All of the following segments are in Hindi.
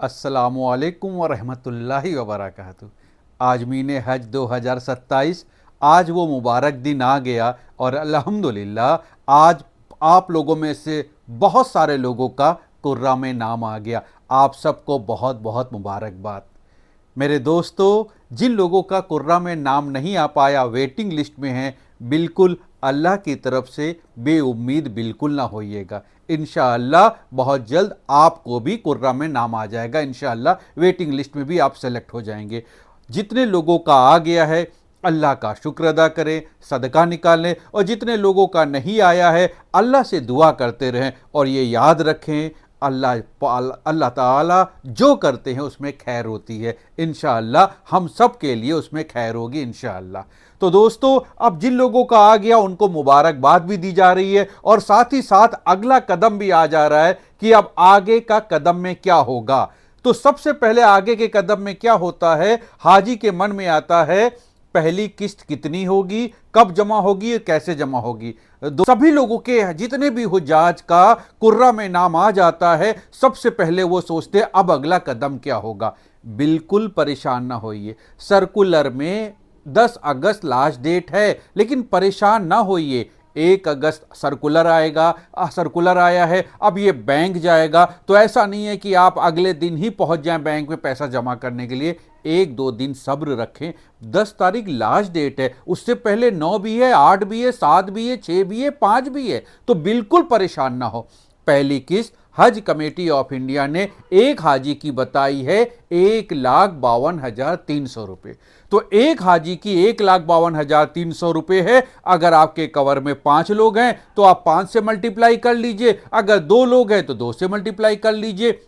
अस्सलामुअलैकुम वरहमतुल्लाहि वबरकातुहू। आजमीन हज 2027, आज वो मुबारक दिन आ गया और अल्हम्दुलिल्लाह आज आप लोगों में से बहुत सारे लोगों का कुर्रा में नाम आ गया। आप सबको बहुत बहुत मुबारकबाद। मेरे दोस्तों, जिन लोगों का कुर्रा में नाम नहीं आ पाया, वेटिंग लिस्ट में हैं, बिल्कुल अल्लाह की तरफ से बेउम्मीद बिल्कुल ना होइएगा। इंशाअल्लाह बहुत जल्द आपको भी कुर्रा में नाम आ जाएगा। इंशाअल्लाह वेटिंग लिस्ट में भी आप सेलेक्ट हो जाएंगे। जितने लोगों का आ गया है, अल्लाह का शुक्र अदा करें, सदका निकालें, और जितने लोगों का नहीं आया है, अल्लाह से दुआ करते रहें और ये याद रखें, अल्लाह ताला जो करते हैं उसमें खैर होती है। इंशाअल्लाह हम सब के लिए उसमें खैर होगी इंशाअल्लाह। तो दोस्तों, अब जिन लोगों का आ गया उनको मुबारकबाद भी दी जा रही है और साथ ही साथ अगला कदम भी आ जा रहा है कि अब आगे का कदम में क्या होगा। तो सबसे पहले आगे के कदम में क्या होता है, हाजी के मन में आता है पहली किस्त कितनी होगी, कब जमा होगी, कैसे जमा होगी। सभी लोगों के जितने भी हुज्जाज का कुर्रा में नाम आ जाता है, सबसे पहले वो सोचते हैं अब अगला कदम क्या होगा। बिल्कुल परेशान ना होइए। सर्कुलर में 10 अगस्त लास्ट डेट है, लेकिन परेशान ना होइए। 1 अगस्त सर्कुलर आएगा, सर्कुलर आया है, अब ये बैंक जाएगा, तो ऐसा नहीं है कि आप अगले दिन ही पहुंच जाएं बैंक में पैसा जमा करने के लिए। 1-2 दिन सब्र रखें। 10 तारीख लास्ट डेट है, उससे पहले 9 भी है, 8 भी है, 7 भी है, 6 भी है, 5 भी है, तो बिल्कुल परेशान ना हो। पहली किस्त हज कमेटी ऑफ इंडिया ने एक हाजी की बताई है 1,52,300 रुपये। तो एक हाजी की 1,52,300 रुपये है। अगर आपके कवर में 5 लोग हैं तो आप 5 से मल्टीप्लाई कर लीजिए, अगर 2 लोग हैं तो 2 से मल्टीप्लाई कर लीजिए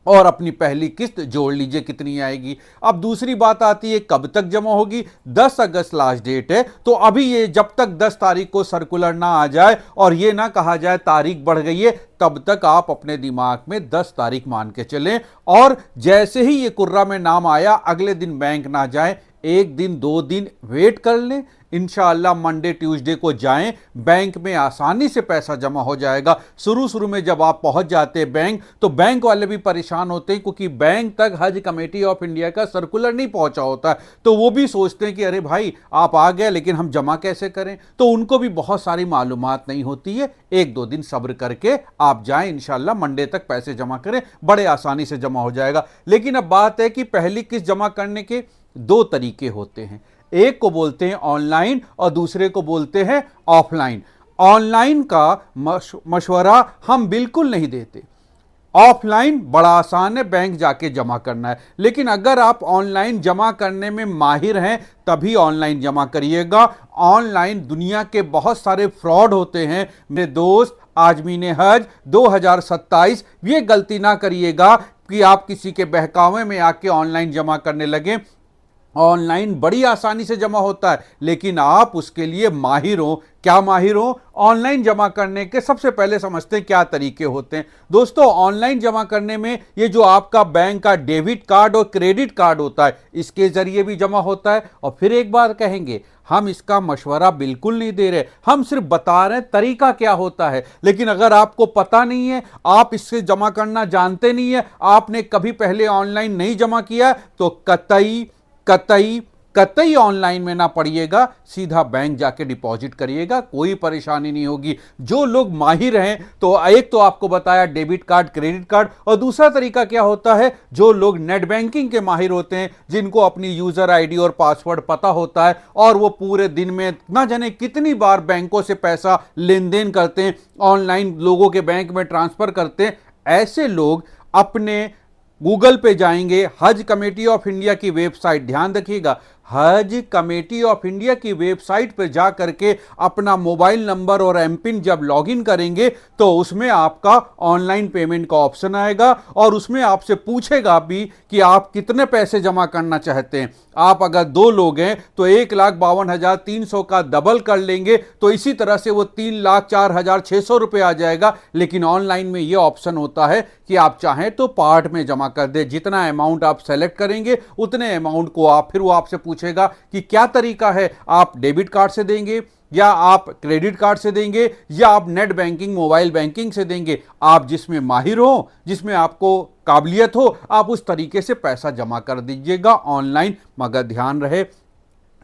और अपनी पहली किस्त जोड़ लीजिए कितनी आएगी। अब दूसरी बात आती है कब तक जमा होगी। 10 अगस्त लास्ट डेट है, तो अभी ये जब तक 10 तारीख को सर्कुलर ना आ जाए और ये ना कहा जाए तारीख बढ़ गई है, तब तक आप अपने दिमाग में 10 तारीख मान के चलें। और जैसे ही ये कुर्रा में नाम आया, अगले दिन बैंक ना जाए, 1 दिन 2 दिन वेट कर लें। इंशाअल्लाह मंडे ट्यूसडे को जाएं, बैंक में आसानी से पैसा जमा हो जाएगा। शुरू शुरू में जब आप पहुंच जाते हैं बैंक, तो बैंक वाले भी परेशान होते हैं, क्योंकि बैंक तक हज कमेटी ऑफ इंडिया का सर्कुलर नहीं पहुंचा होता है। तो वो भी सोचते हैं कि अरे भाई आप आ गए, लेकिन हम जमा कैसे करें। तो उनको भी बहुत सारी मालूमात नहीं होती है। 1-2 दिन सब्र करके आप जाएं, इंशाअल्लाह मंडे तक पैसे जमा करें, बड़े आसानी से जमा हो जाएगा। लेकिन अब बात है कि पहली किस्त जमा करने के 2 तरीके होते हैं। एक को बोलते हैं ऑनलाइन और दूसरे को बोलते हैं ऑफलाइन। ऑनलाइन का मशवरा हम बिल्कुल नहीं देते। ऑफलाइन बड़ा आसान है, बैंक जाके जमा करना है। लेकिन अगर आप ऑनलाइन जमा करने में माहिर हैं, तभी ऑनलाइन जमा करिएगा। ऑनलाइन दुनिया के बहुत सारे फ्रॉड होते हैं। मेरे दोस्त, आजमीन हज 2027 ये गलती ना करिएगा कि आप किसी के बहकावे में आके ऑनलाइन जमा करने लगे। ऑनलाइन बड़ी आसानी से जमा होता है, लेकिन आप उसके लिए माहिर हो। क्या माहिर हो? ऑनलाइन जमा करने के सबसे पहले समझते हैं क्या तरीके होते हैं। दोस्तों, ऑनलाइन जमा करने में ये जो आपका बैंक का डेबिट कार्ड और क्रेडिट कार्ड होता है, इसके जरिए भी जमा होता है। और फिर एक बार कहेंगे, हम इसका मशवरा बिल्कुल नहीं दे रहे, हम सिर्फ बता रहे हैं तरीका क्या होता है। लेकिन अगर आपको पता नहीं है, आप इससे जमा करना जानते नहीं है, आपने कभी पहले ऑनलाइन नहीं जमा किया, तो कतई कतई कतई ऑनलाइन में ना पड़िएगा, सीधा बैंक जाके डिपॉजिट करिएगा, कोई परेशानी नहीं होगी। जो लोग माहिर हैं, तो एक तो आपको बताया डेबिट कार्ड क्रेडिट कार्ड, और दूसरा तरीका क्या होता है, जो लोग नेट बैंकिंग के माहिर होते हैं, जिनको अपनी यूजर आईडी और पासवर्ड पता होता है, और वो पूरे दिन में ना जाने कितनी बार बैंकों से पैसा लेन देन करते हैं, ऑनलाइन लोगों के बैंक में ट्रांसफर करते हैं, ऐसे लोग अपने गूगल पे जाएंगे, हज कमेटी ऑफ इंडिया की वेबसाइट, ध्यान रखिएगा, हज कमेटी ऑफ इंडिया की वेबसाइट पर जा करके अपना मोबाइल नंबर और एमपिन जब लॉगिन करेंगे, तो उसमें आपका ऑनलाइन पेमेंट का ऑप्शन आएगा और उसमें आपसे पूछेगा भी कि आप कितने पैसे जमा करना चाहते हैं। आप अगर 2 लोग हैं तो 1,52,300 का डबल कर लेंगे, तो इसी तरह से वो 3,04,600 रुपये आ जाएगा। लेकिन ऑनलाइन में ये ऑप्शन होता है कि आप चाहें तो पार्ट में जमा कर दे। जितना अमाउंट आप सेलेक्ट करेंगे, उतने अमाउंट को आप फिर वो आपसे पूछेगा कि क्या तरीका है, आप डेबिट कार्ड से देंगे, या आप क्रेडिट कार्ड से देंगे या आप नेट बैंकिंग मोबाइल बैंकिंग से देंगे, आप जिसमें माहिर हो, जिसमें आपको काबिलियत हो, आप उस तरीके से पैसा जमा कर दीजिएगा ऑनलाइन। मगर ध्यान रहे,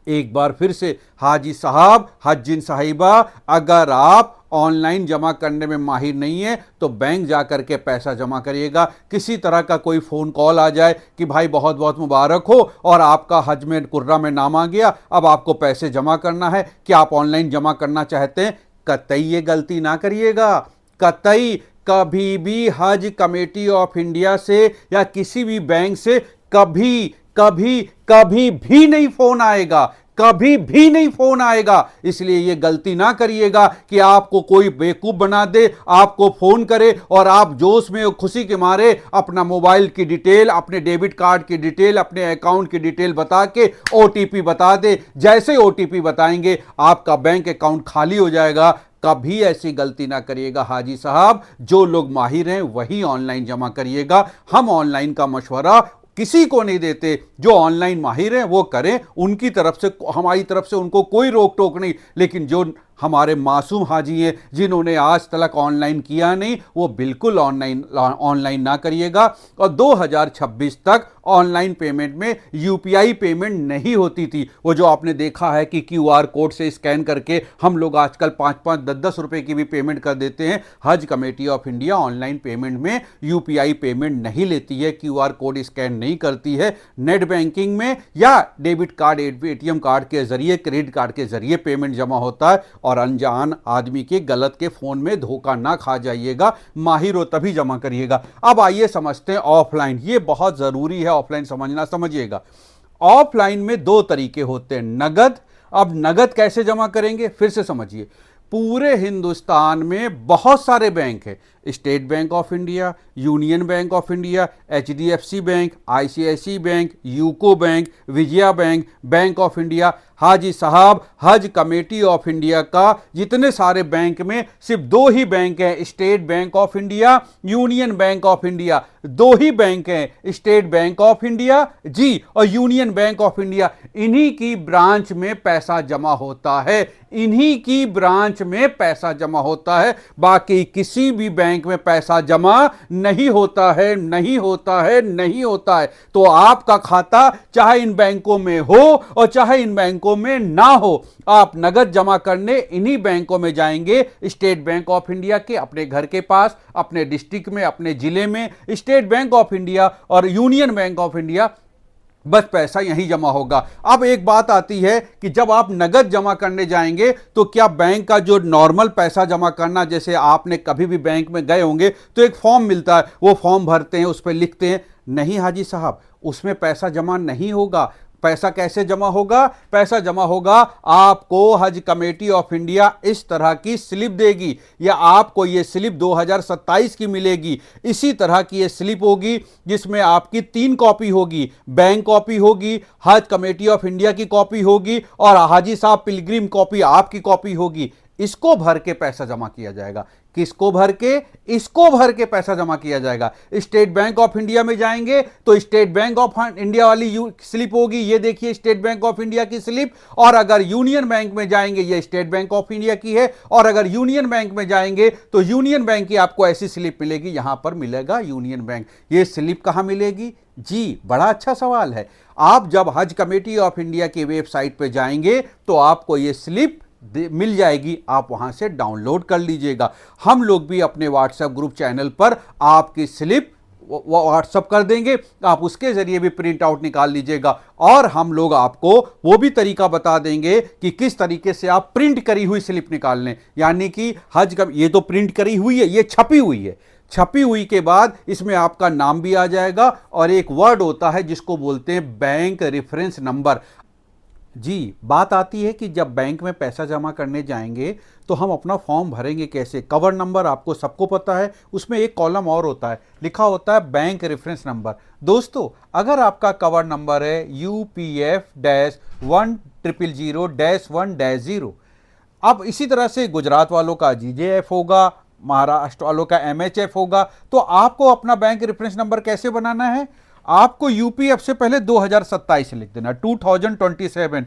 एक बार फिर से हाजी साहब, हज्जिन साहिबा, अगर आप ऑनलाइन जमा करने में माहिर नहीं है तो बैंक जा करके पैसा जमा करिएगा। किसी तरह का कोई फ़ोन कॉल आ जाए कि भाई बहुत बहुत मुबारक हो और आपका हज में कुर्रा में नाम आ गया, अब आपको पैसे जमा करना है, क्या आप ऑनलाइन जमा करना चाहते हैं? कतई ये गलती ना करिएगा, कतई। कभी भी हज कमेटी ऑफ इंडिया से या किसी भी बैंक से कभी कभी कभी भी नहीं फोन आएगा, कभी भी नहीं फोन आएगा। इसलिए यह गलती ना करिएगा कि आपको कोई बेवकूफ बना दे, आपको फोन करे और आप जोश में और खुशी के मारे अपना मोबाइल की डिटेल, अपने डेबिट कार्ड की डिटेल, अपने अकाउंट की डिटेल बता के ओटीपी बता दे। जैसे ओटीपी बताएंगे आपका बैंक अकाउंट खाली हो जाएगा। कभी ऐसी गलती ना करिएगा हाजी साहब। जो लोग माहिर हैं वही ऑनलाइन जमा करिएगा। हम ऑनलाइन का मशवरा किसी को नहीं देते, जो ऑनलाइन माहिर हैं वो करें, उनकी तरफ से, हमारी तरफ से उनको कोई रोक टोक नहीं। लेकिन जो हमारे मासूम हाजी हैं जिन्होंने आज तक ऑनलाइन किया नहीं, वो बिल्कुल ऑनलाइन ना करिएगा। और 2026 तक ऑनलाइन पेमेंट में यूपीआई पेमेंट नहीं होती थी। वो जो आपने देखा है कि क्यूआर कोड से स्कैन करके हम लोग आजकल 5-5, 10-10 रुपए की भी पेमेंट कर देते हैं। हज committee of India online payment में यूपीआई पेमेंट नहीं लेती है, क्यूआर कोड स्कैन नहीं करती है। नेट बैंकिंग में या डेबिट कार्ड, एटीएम कार्ड के जरिए, क्रेडिट कार्ड के जरिए पेमेंट जमा होता है। और अनजान आदमी के गलत के फोन में धोखा ना खा जाइएगा, माहिर हो तभी जमा करिएगा। अब आइए समझते हैं ऑफलाइन, ये बहुत जरूरी है ऑफलाइन समझना, समझिएगा। ऑफलाइन में दो तरीके होते हैं, नगद। अब नगद कैसे जमा करेंगे, फिर से समझिए। पूरे हिंदुस्तान में बहुत सारे बैंक हैं, State Bank of India, Union Bank of India, HDFC Bank, ICIC Bank, UCO Bank, Vijaya Bank, Bank of India. हाजी साहब, हज कमेटी ऑफ इंडिया का जितने सारे बैंक में सिर्फ दो ही बैंक हैं, State Bank of India, Union Bank of India. दो ही बैंक हैं, स्टेट बैंक ऑफ इंडिया जी और यूनियन बैंक ऑफ इंडिया। इन्हीं की ब्रांच में पैसा जमा होता है, इन्हीं की ब्रांच में पैसा जमा होता है। बाकी किसी भी बैंक में पैसा जमा नहीं होता है, नहीं होता है, नहीं होता है। तो आपका खाता चाहे इन बैंकों में हो और चाहे इन बैंकों में ना हो, आप नगद जमा करने इन्हीं बैंकों में जाएंगे। स्टेट बैंक ऑफ इंडिया के अपने घर के पास, अपने डिस्ट्रिक्ट में, अपने जिले में स्टेट बैंक ऑफ इंडिया और यूनियन बैंक ऑफ इंडिया, बस पैसा यहीं जमा होगा। अब एक बात आती है कि जब आप नगद जमा करने जाएंगे तो क्या बैंक का जो नॉर्मल पैसा जमा करना, जैसे आपने कभी भी बैंक में गए होंगे तो एक फॉर्म मिलता है, वो फॉर्म भरते हैं, उस पर लिखते हैं। नहीं हाजी साहब, उसमें पैसा जमा नहीं होगा। पैसा कैसे जमा होगा? पैसा जमा होगा, आपको हज कमेटी ऑफ इंडिया इस तरह की स्लिप देगी, या आपको ये स्लिप 2027 की मिलेगी। इसी तरह की ये स्लिप होगी जिसमें आपकी 3 कॉपी होगी, बैंक कॉपी होगी, हज कमेटी ऑफ इंडिया की कॉपी होगी और हाजी साहब पिलग्रिम कॉपी आपकी कॉपी होगी। इसको भर के पैसा जमा किया जाएगा। किसको भर के? इसको भर के पैसा जमा किया जाएगा। स्टेट बैंक ऑफ इंडिया में जाएंगे तो स्टेट बैंक ऑफ इंडिया वाली स्लिप होगी, ये देखिए स्टेट बैंक ऑफ इंडिया की स्लिप। और अगर यूनियन बैंक में जाएंगे, ये स्टेट बैंक ऑफ इंडिया की है। और अगर यूनियन बैंक में जाएंगे तो यूनियन बैंक की आपको ऐसी स्लिप मिलेगी, यहां पर मिलेगा यूनियन बैंक। ये स्लिप कहां मिलेगी जी? बड़ा अच्छा सवाल है। आप जब हज कमेटी ऑफ इंडिया की वेबसाइट पर जाएंगे तो आपको ये स्लिप मिल जाएगी, आप वहां से डाउनलोड कर लीजिएगा। हम लोग भी अपने व्हाट्सएप ग्रुप चैनल पर आपकी स्लिप व्हाट्सएप कर देंगे, आप उसके जरिए भी प्रिंट आउट निकाल लीजिएगा। और हम लोग आपको वो भी तरीका बता देंगे कि किस तरीके से आप प्रिंट करी हुई स्लिप निकाल लें। यानी कि हज का ये तो प्रिंट करी हुई है, ये छपी हुई है। छपी हुई के बाद इसमें आपका नाम भी आ जाएगा और एक वर्ड होता है जिसको बोलते हैं बैंक रेफरेंस नंबर। जी, बात आती है कि जब बैंक में पैसा जमा करने जाएंगे तो हम अपना फॉर्म भरेंगे कैसे? कवर नंबर आपको सबको पता है, उसमें एक कॉलम और होता है, लिखा होता है बैंक रेफरेंस नंबर। दोस्तों, अगर आपका कवर नंबर है UPF-1000-1-0, अब इसी तरह से गुजरात वालों का GJF होगा, महाराष्ट्र वालों का MHF होगा, तो आपको अपना बैंक रेफरेंस नंबर कैसे बनाना है? आपको यूपीएफ से पहले 2027 लिख देना, 2027।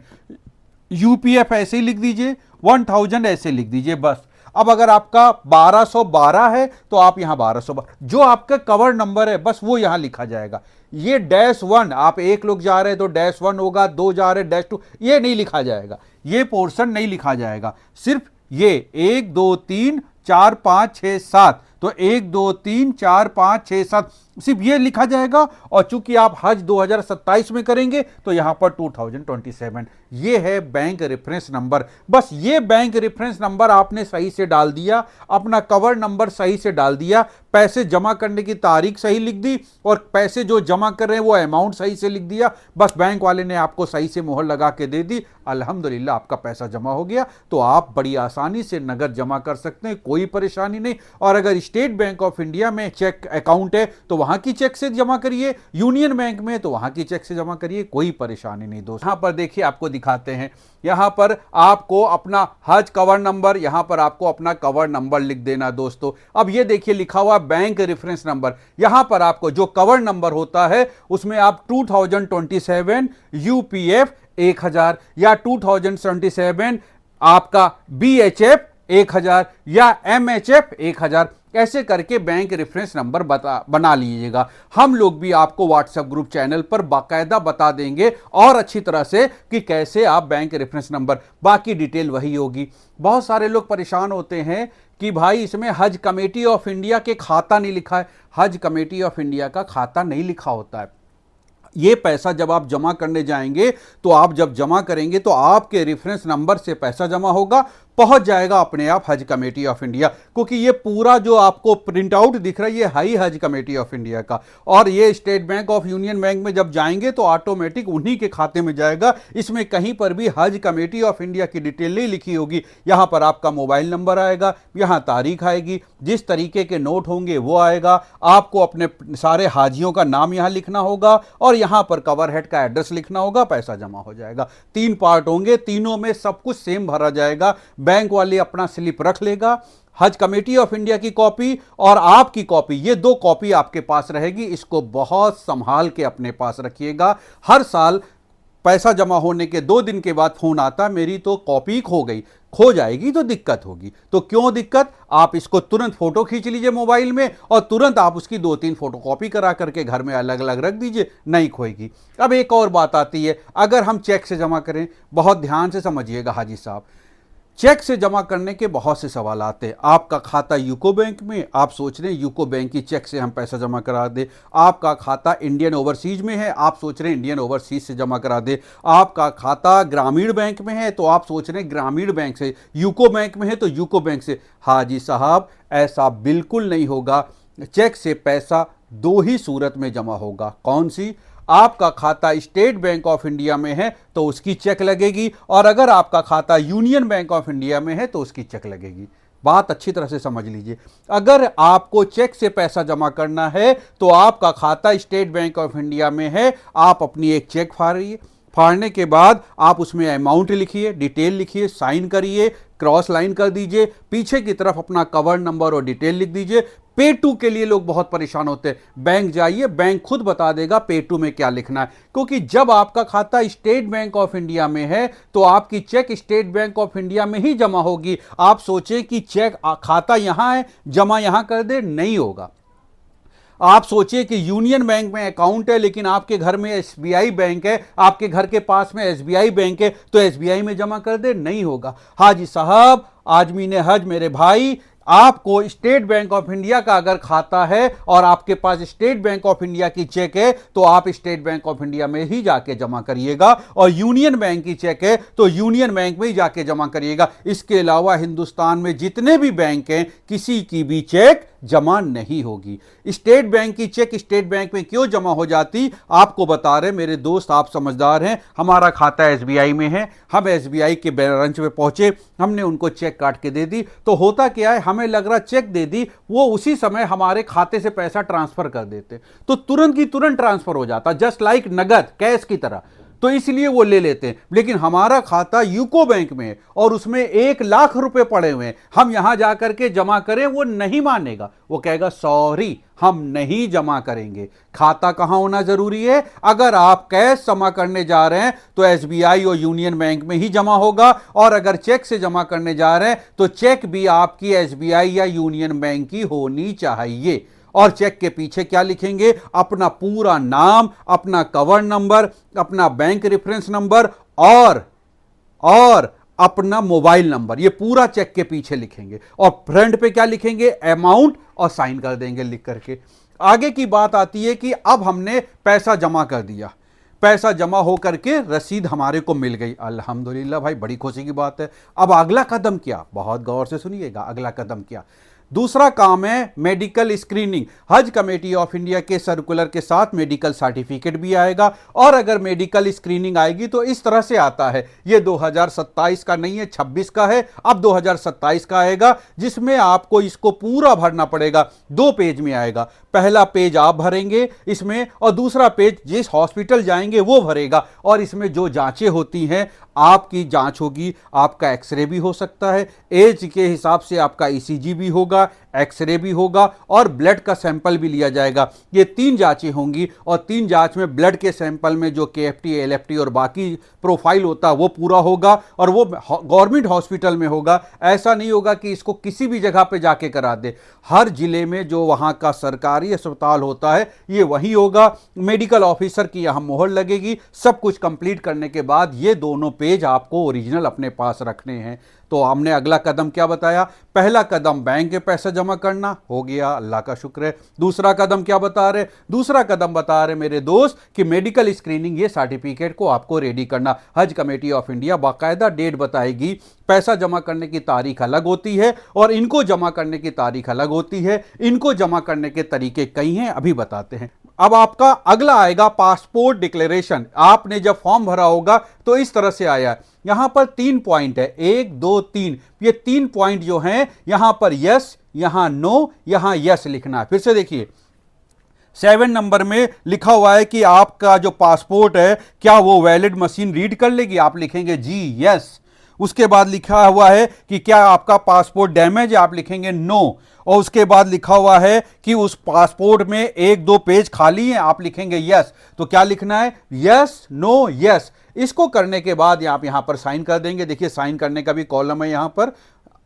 यूपीएफ ऐसे ही लिख दीजिए, 1000 ऐसे लिख दीजिए बस। अब अगर आपका 1212 है तो आप यहां 1212, जो आपका कवर नंबर है बस वो यहां लिखा जाएगा। ये -1, आप एक लोग जा रहे हैं तो -1 होगा, दो जा रहे -2, ये नहीं लिखा जाएगा, ये पोर्शन नहीं लिखा जाएगा। सिर्फ ये 1 2 3 4 5 6 7, तो 1 2 3 4 5 6 7 सिर्फ ये लिखा जाएगा। और चूंकि आप हज 2027 में करेंगे तो यहां पर 2027, ये है बैंक रेफरेंस नंबर। बस ये बैंक रेफरेंस नंबर आपने सही से डाल दिया, अपना कवर नंबर सही से डाल दिया, पैसे जमा करने की तारीख सही लिख दी और पैसे जो जमा कर रहे हैं वो अमाउंट सही से लिख दिया, बस बैंक वाले ने आपको सही से मोहर लगा के दे दी, अल्हम्दुलिल्लाह आपका पैसा जमा हो गया। तो आप बड़ी आसानी से नगद जमा कर सकते हैं, कोई परेशानी नहीं। और अगर स्टेट बैंक ऑफ इंडिया में चेक अकाउंट है तो वहां की चेक से जमा करिए, यूनियन बैंक में तो वहां की चेक से जमा करिए, कोई परेशानी नहीं दोस्तों। यहां पर देखिए आपको दिखाते हैं, यहां पर आपको अपना हज कवर नंबर, यहां पर आपको अपना कवर नंबर लिख देना दोस्तों। अब ये देखिए लिखा हुआ बैंक रेफरेंस नंबर, यहां पर आपको जो कवर नंबर होता है उसमें आप 2027 यूपीएफ 1000 या 2077 आपका बीएचएफ 1000 या एमएचएफ 1000 ऐसे करके बैंक रेफरेंस नंबर बना लीजिएगा। हम लोग भी आपको व्हाट्सएप ग्रुप चैनल पर बाकायदा बता देंगे और अच्छी तरह से कि कैसे आप बैंक रेफरेंस नंबर, बाकी डिटेल वही होगी। बहुत सारे लोग परेशान होते हैं कि भाई इसमें हज कमेटी ऑफ इंडिया के खाता नहीं लिखा है। हज कमेटी ऑफ इंडिया का खाता नहीं लिखा होता है। ये पैसा जब आप जमा करने जाएंगे तो आप जब जमा करेंगे तो आपके रेफरेंस नंबर से पैसा जमा होगा, पहुंच जाएगा अपने आप हज कमेटी ऑफ इंडिया, क्योंकि ये पूरा जो आपको प्रिंट आउट दिख रहा है ये हाई हज कमेटी ऑफ इंडिया का। और ये state Bank of union bank में जब जाएंगे तो ऑटोमेटिक उन्हीं के खाते में जाएगा। इसमें कहीं पर भी हज कमेटी ऑफ इंडिया की डिटेल नहीं लिखी होगी। यहां पर आपका मोबाइल नंबर आएगा, यहां तारीख आएगी, जिस तरीके के नोट होंगे वो आएगा, आपको अपने सारे हाजियों का नाम यहां लिखना होगा और यहां पर कवर हेड का एड्रेस लिखना होगा, पैसा जमा हो जाएगा। 3 पार्ट होंगे, तीनों में सब कुछ सेम भरा जाएगा। बैंक वाले अपना स्लिप रख लेगा, हज कमेटी ऑफ इंडिया की कॉपी और आपकी कॉपी, ये 2 कॉपी आपके पास रहेगी। इसको बहुत संभाल के अपने पास रखिएगा। हर साल पैसा जमा होने के 2 दिन के बाद फोन आता, मेरी तो कॉपी खो गई। खो जाएगी तो दिक्कत होगी, तो क्यों दिक्कत, आप इसको तुरंत फोटो खींच लीजिए मोबाइल में और तुरंत आप उसकी 2-3 फोटो कॉपी करा करके घर में अलग अलग रख दीजिए, नहीं खोएगी। अब एक और बात आती है, अगर हम चेक से जमा करें, बहुत ध्यान से समझिएगा हाजी साहब, चेक से जमा करने के बहुत से सवाल आते हैं। आपका खाता यूको बैंक में, आप सोच रहे हैं यूको बैंक की चेक से हम पैसा जमा करा दे। आपका खाता इंडियन ओवरसीज में है, आप सोच रहे हैं इंडियन ओवरसीज से जमा करा दे। आपका खाता ग्रामीण बैंक में है तो आप सोच रहे हैं ग्रामीण बैंक से। यूको बैंक में है तो यूको बैंक से। हाजी साहब ऐसा बिल्कुल नहीं होगा। चेक से पैसा 2 ही सूरत में जमा होगा। कौन सी? आपका खाता स्टेट बैंक ऑफ इंडिया में है तो उसकी चेक लगेगी, और अगर आपका खाता यूनियन बैंक ऑफ इंडिया में है तो उसकी चेक लगेगी। बात अच्छी तरह से समझ लीजिए। अगर आपको चेक से पैसा जमा करना है तो आपका खाता स्टेट बैंक ऑफ इंडिया में है, आप अपनी एक चेक फाड़िए, फाड़ने के बाद आप उसमें अमाउंट लिखिए, डिटेल लिखिए, साइन करिए, क्रॉस लाइन कर दीजिए, पीछे की तरफ अपना कवर नंबर और डिटेल लिख दीजिए। पे टू के लिए लोग बहुत परेशान होते हैं। बैंक जाइए, बैंक खुद बता देगा पे टू में क्या लिखना है, क्योंकि जब आपका खाता स्टेट बैंक ऑफ इंडिया में है तो आपकी cheque State Bank of India में ही जमा होगी। आप सोचें कि चेक खाता यहां है, जमा यहां कर दे, नहीं होगा। आप सोचिए कि यूनियन बैंक में अकाउंट है लेकिन आपके घर में एसबीआई बैंक है, आपके घर के पास में एसबीआई बैंक है तो एसबीआई में जमा कर दे, नहीं होगा। हाजी साहब, आजमीन हज मेरे भाई, आपको स्टेट बैंक ऑफ इंडिया का अगर खाता है और आपके पास स्टेट बैंक ऑफ इंडिया की चेक है तो आप स्टेट बैंक ऑफ इंडिया में ही जाके जमा करिएगा, और यूनियन बैंक की चेक है तो यूनियन बैंक में ही जाके जमा करिएगा। इसके अलावा हिंदुस्तान में जितने भी बैंक हैं किसी की भी चेक जमा नहीं होगी। स्टेट बैंक की चेक स्टेट बैंक में क्यों जमा हो जाती, आपको बता रहे मेरे दोस्त, आप समझदार हैं। हमारा खाता एसबीआई में है, हम एसबीआई के ब्रांच में पहुंचे, हमने उनको चेक काट के दे दी, तो होता क्या है, हमें लग रहा चेक दे दी, वो उसी समय हमारे खाते से पैसा ट्रांसफर कर देते, तो तुरंत की तुरंत ट्रांसफर हो जाता, जस्ट लाइक नगद कैश की तरह। तो इसलिए वो ले लेते हैं। लेकिन हमारा खाता यूको बैंक में है और उसमें 1 लाख रुपए पड़े हुए हैं, हम यहां जाकर के जमा करें, वो नहीं मानेगा, वो कहेगा सॉरी हम नहीं जमा करेंगे। खाता कहां होना जरूरी है? अगर आप कैश जमा करने जा रहे हैं तो एसबीआई और यूनियन बैंक में ही जमा होगा, और अगर चेक से जमा करने जा रहे हैं तो चेक भी आपकी एसबीआई या यूनियन बैंक की होनी चाहिए। और चेक के पीछे क्या लिखेंगे? अपना पूरा नाम, अपना कवर नंबर, अपना बैंक रेफरेंस नंबर और अपना मोबाइल नंबर, ये पूरा चेक के पीछे लिखेंगे। और फ्रंट पे क्या लिखेंगे? अमाउंट, और साइन कर देंगे लिख करके। आगे की बात आती है कि अब हमने पैसा जमा कर दिया, पैसा जमा हो करके रसीद हमारे को मिल गई, अल्हम्दुलिल्लाह भाई, बड़ी खुशी की बात है। अब अगला कदम क्या? बहुत गौर से सुनिएगा, अगला कदम क्या? दूसरा काम है मेडिकल स्क्रीनिंग। हज कमेटी ऑफ इंडिया के सर्कुलर के साथ मेडिकल सर्टिफिकेट भी आएगा, और अगर मेडिकल स्क्रीनिंग आएगी तो इस तरह से आता है, ये 2027 का नहीं है, 26 का है, अब 2027 का आएगा, जिसमें आपको इसको पूरा भरना पड़ेगा। 2 पेज में आएगा, पहला पेज आप भरेंगे इसमें, और दूसरा पेज जिस हॉस्पिटल जाएंगे वो भरेगा। और इसमें जो जांचें होती हैं, आपकी जांच होगी, आपका एक्सरे भी हो सकता है, एज के हिसाब से आपका ईसीजी भी होगा, एक्सरे भी होगा, और ब्लड का सैंपल भी लिया जाएगा। ये 3 जांचें होंगी, और 3 जांच में ब्लड के सैंपल में जो केएफटी, एलएफटी और बाकी प्रोफाइल होता है वो पूरा होगा, और वो गवर्नमेंट हॉस्पिटल में होगा। ऐसा नहीं होगा कि इसको किसी भी जगह पे जाके करा दे, हर जिले में जो वहां का सरकारी अस्पताल होता है ये वही होगा। मेडिकल ऑफिसर की यहां मोहर लगेगी। सब कुछ कंप्लीट करने के बाद ये दोनों पेज आपको ओरिजिनल अपने पास रखने हैं। तो हमने अगला कदम क्या बताया? पहला कदम बैंक के पैसा जमा करना हो गया, अल्लाह का शुक्र है। दूसरा कदम क्या बता रहे? दूसरा कदम बता रहे मेरे दोस्त कि मेडिकल स्क्रीनिंग, ये सर्टिफिकेट को आपको रेडी करना। हज कमेटी ऑफ इंडिया बाकायदा डेट बताएगी, पैसा जमा करने की तारीख अलग होती है और इनको जमा करने की तारीख अलग होती है। इनको जमा करने के तरीके कई हैं, अभी बताते हैं। अब आपका अगला आएगा पासपोर्ट डिक्लेरेशन। आपने जब फॉर्म भरा होगा तो इस तरह से आया, यहां पर 3 पॉइंट है, 1 2 3। ये 3 पॉइंट जो हैं, यहां पर यस, यहां नो, यहां यस लिखना है। फिर से देखिए, 7 नंबर में लिखा हुआ है कि आपका जो पासपोर्ट है क्या वो वैलिड मशीन रीड कर लेगी? आप लिखेंगे जी यस। उसके बाद लिखा हुआ है कि क्या आपका पासपोर्ट डैमेज है? आप लिखेंगे नो। और उसके बाद लिखा हुआ है कि उस पासपोर्ट में 1-2 पेज खाली हैं? आप लिखेंगे यस। तो क्या लिखना है? Yes, no, yes. इसको करने के बाद आप यहां पर साइन कर देंगे। देखिए साइन करने का भी कॉलम है यहां पर,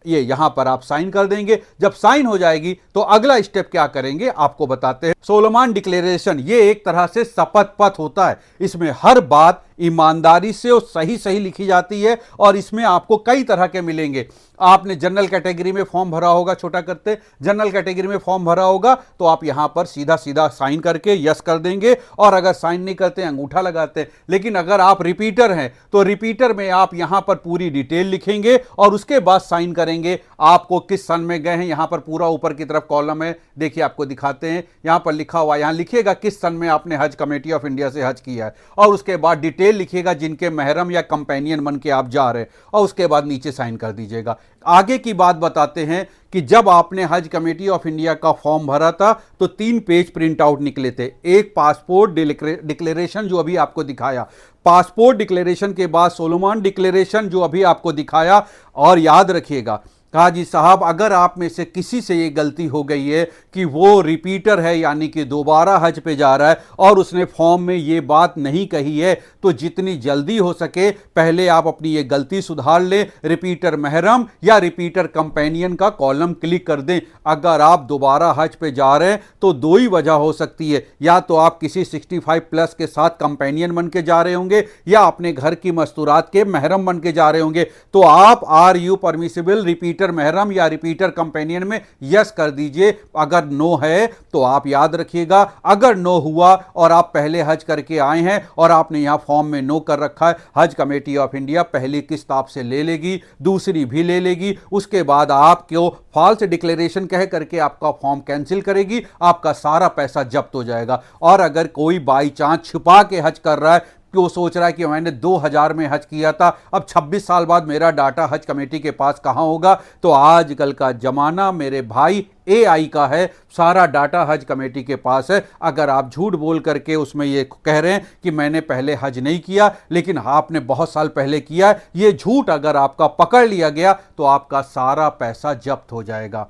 ये यहां पर आप साइन कर देंगे। जब साइन हो जाएगी तो अगला स्टेप क्या करेंगे आपको बताते हैं। सोलोमन डिक्लेरेशन, ये एक तरह से शपथ पत्र होता है। इसमें हर बात ईमानदारी से और सही सही लिखी जाती है, और इसमें आपको कई तरह के मिलेंगे। आपने जनरल कैटेगरी में फॉर्म भरा होगा, छोटा करते जनरल कैटेगरी में फॉर्म भरा होगा तो आप यहां पर सीधा सीधा साइन करके यस कर देंगे, और अगर साइन नहीं करते अंगूठा लगाते। लेकिन अगर आप रिपीटर हैं तो रिपीटर में आप यहां पर पूरी डिटेल लिखेंगे और उसके बाद साइन करेंगे। आपको किस सन में गए हैं, यहां पर पूरा ऊपर की तरफ कॉलम है, देखिए आपको दिखाते हैं, यहां पर लिखा हुआ, यहां लिखिएगा किस सन में आपने हज कमेटी ऑफ इंडिया से हज किया है, और उसके बाद डिटेल लिखिएगा जिनके महरम या कंपेनियन बन के आप जा रहे हैं, और उसके बाद नीचे साइन कर दीजिएगा। आगे की बात बताते हैं कि जब आपने हज कमेटी ऑफ इंडिया का फॉर्म भरा था तो 3 पेज प्रिंट आउट निकले थे। एक पासपोर्ट डिक्लेरेशन जो अभी आपको दिखाया, पासपोर्ट डिक्लेरेशन के बाद सोलोमन डिक्लेरेशन जो अभी आपको दिखाया। और याद रखिएगा काजी साहब, अगर आप में से किसी से ये गलती हो गई है कि वो रिपीटर है, यानी कि दोबारा हज पे जा रहा है, और उसने फॉर्म में ये बात नहीं कही है, तो जितनी जल्दी हो सके पहले आप अपनी ये गलती सुधार लें। रिपीटर महरम या रिपीटर कंपेनियन का कॉलम क्लिक कर दें। अगर आप दोबारा हज पे जा रहे हैं तो 2 ही वजह हो सकती है, या तो आप किसी 65 प्लस के साथ कंपेनियन बन के जा रहे होंगे, या अपने घर की मस्तूरात के महरम बन के जा रहे होंगे। तो आप आर यू परमिसिबल रिपीटर महरम या रिपीटर कंपेनियन में यस कर दीजिए। अगर नो है तो आप याद रखिएगा, अगर नो हुआ और आप पहले हज करके आए हैं और आपने यहां फॉर्म में नो कर रखा है, हज कमेटी ऑफ इंडिया पहली किस्त आपसे ले लेगी, दूसरी भी ले लेगी। उसके बाद आपको फॉल्स डिक्लेरेशन कह करके आपका फॉर्म कैंसिल करेगी, आपका सारा पैसा जब्त हो जाएगा। और अगर कोई बाई चांस छुपा के हज कर रहा है, कि वो सोच रहा है कि मैंने 2000 में हज किया था, अब 26 साल बाद मेरा डाटा हज कमेटी के पास कहां होगा। तो आजकल का जमाना मेरे भाई AI का है, सारा डाटा हज कमेटी के पास है। अगर आप झूठ बोल करके उसमें ये कह रहे हैं कि मैंने पहले हज नहीं किया लेकिन आपने बहुत साल पहले किया, ये झूठ अगर आपका पकड़ लिया गया तो आपका सारा पैसा जब्त हो जाएगा।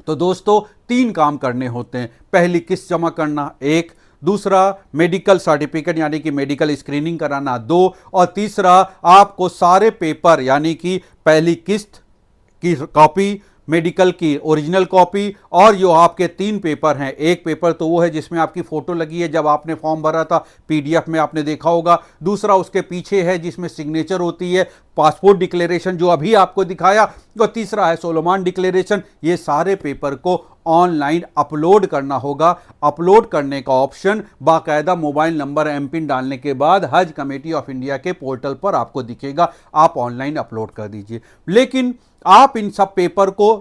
तो दोस्तों 3 काम करने होते हैं। पहली किस्त जमा करना 1, दूसरा मेडिकल सर्टिफिकेट यानी कि मेडिकल स्क्रीनिंग कराना 2, और तीसरा आपको सारे पेपर यानी कि पहली किस्त की कॉपी, मेडिकल की ओरिजिनल कॉपी, और जो आपके 3 पेपर हैं। एक पेपर तो वो है जिसमें आपकी फोटो लगी है जब आपने फॉर्म भरा था, PDF में आपने देखा होगा। दूसरा उसके पीछे है जिसमें सिग्नेचर होती है, पासपोर्ट डिक्लेरेशन जो अभी आपको दिखाया, और तीसरा है सोलोमान डिक्लेरेशन। ये सारे पेपर को ऑनलाइन अपलोड करना होगा। अपलोड करने का ऑप्शन बाकायदा मोबाइल नंबर MPIN डालने के बाद हज कमेटी ऑफ इंडिया के पोर्टल पर आपको दिखेगा, आप ऑनलाइन अपलोड कर दीजिए। लेकिन आप इन सब पेपर को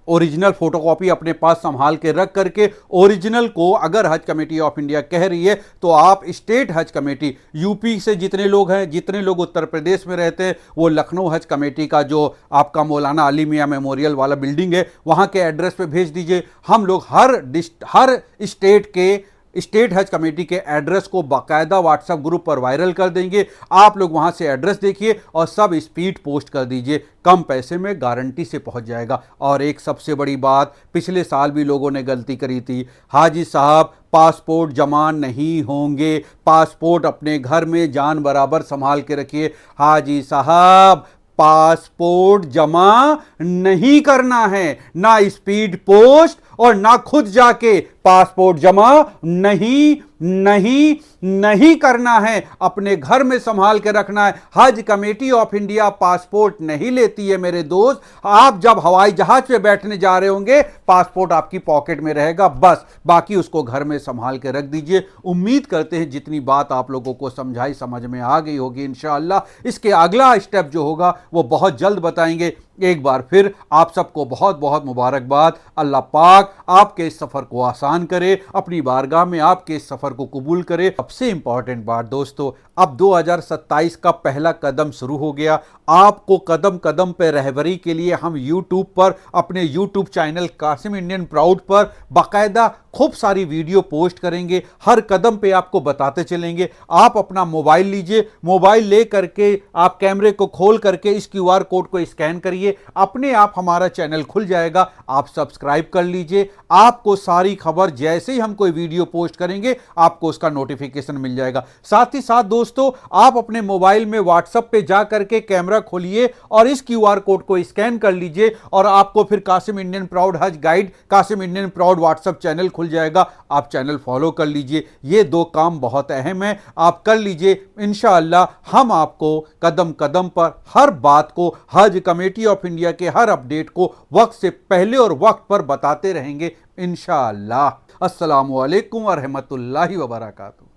ओरिजिनल फोटोकॉपी अपने पास संभाल के रख करके, ओरिजिनल को अगर हज कमेटी ऑफ इंडिया कह रही है तो आप स्टेट हज कमेटी, यूपी से जितने लोग हैं, जितने लोग उत्तर प्रदेश में रहते हैं, वो लखनऊ हज कमेटी का जो आपका मौलाना अली मियां मेमोरियल वाला बिल्डिंग है वहां के एड्रेस पे भेज दीजिए। हम लोग हर स्टेट के स्टेट हज कमेटी के एड्रेस को बाकायदा व्हाट्सएप ग्रुप पर वायरल कर देंगे। आप लोग वहां से एड्रेस देखिए और सब स्पीड पोस्ट कर दीजिए, कम पैसे में गारंटी से पहुंच जाएगा। और एक सबसे बड़ी बात, पिछले साल भी लोगों ने गलती करी थी, हाजी साहब पासपोर्ट जमा नहीं होंगे, पासपोर्ट अपने घर में जान बराबर संभाल के रखिए। हाजी साहब पासपोर्ट जमा नहीं करना है, ना स्पीड पोस्ट और ना खुद जाके, पासपोर्ट जमा नहीं नहीं नहीं करना है, अपने घर में संभाल के रखना है। हज कमेटी ऑफ इंडिया पासपोर्ट नहीं लेती है मेरे दोस्त। आप जब हवाई जहाज पे बैठने जा रहे होंगे पासपोर्ट आपकी पॉकेट में रहेगा, बस बाकी उसको घर में संभाल के रख दीजिए। उम्मीद करते हैं जितनी बात आप लोगों को समझाई समझ में आ गई होगी इंशाअल्लाह। इसके अगला स्टेप जो होगा वो बहुत जल्द बताएंगे। एक बार फिर आप सबको बहुत बहुत मुबारकबाद। अल्लाह पाक आपके इस सफर को आसान करे, अपनी बारगाह में आपके इस सफर को कबूल करे। सबसे इंपॉर्टेंट बात दोस्तों, अब 2027 का पहला कदम शुरू हो गया। आपको कदम कदम पे रहबरी के लिए हम YouTube पर, अपने YouTube channel Qasim Indian Proud पर बाकायदा खूब सारी वीडियो पोस्ट करेंगे। हर कदम पे आपको बताते चलेंगे। आप अपना मोबाइल लीजिए, मोबाइल ले करके आप कैमरे को खोल करके इस QR कोड को स्कैन करिए, अपने आप हमारा चैनल खुल जाएगा। आप सब्सक्राइब कर लीजिए, आपको सारी खबर जैसे ही हम कोई वीडियो पोस्ट करेंगे आपको उसका नोटिफिकेशन मिल जाएगा। साथ ही साथ दोस्तों आप अपने मोबाइल में WhatsApp पे जा करके कैमरा खोलिए और इस QR कोड को स्कैन कर लीजिए और आपको फिर कासिम इंडियन प्राउड हज guide, Qasim Indian Proud WhatsApp channel खुल जाएगा। आप चैनल फॉलो कर लीजिए। ये 2 काम बहुत अहम है, आप कर लीजिए। इंशाअल्लाह हम आपको कदम कदम पर हर बात को, हज कमेटी ऑफ इंडिया के हर अपडेट को वक्त से पहले और वक्त पर बताते रहेंगे इंशाअल्लाह। अस्सलामु अलैकुम व रहमतुल्लाहि व बरकातुहू।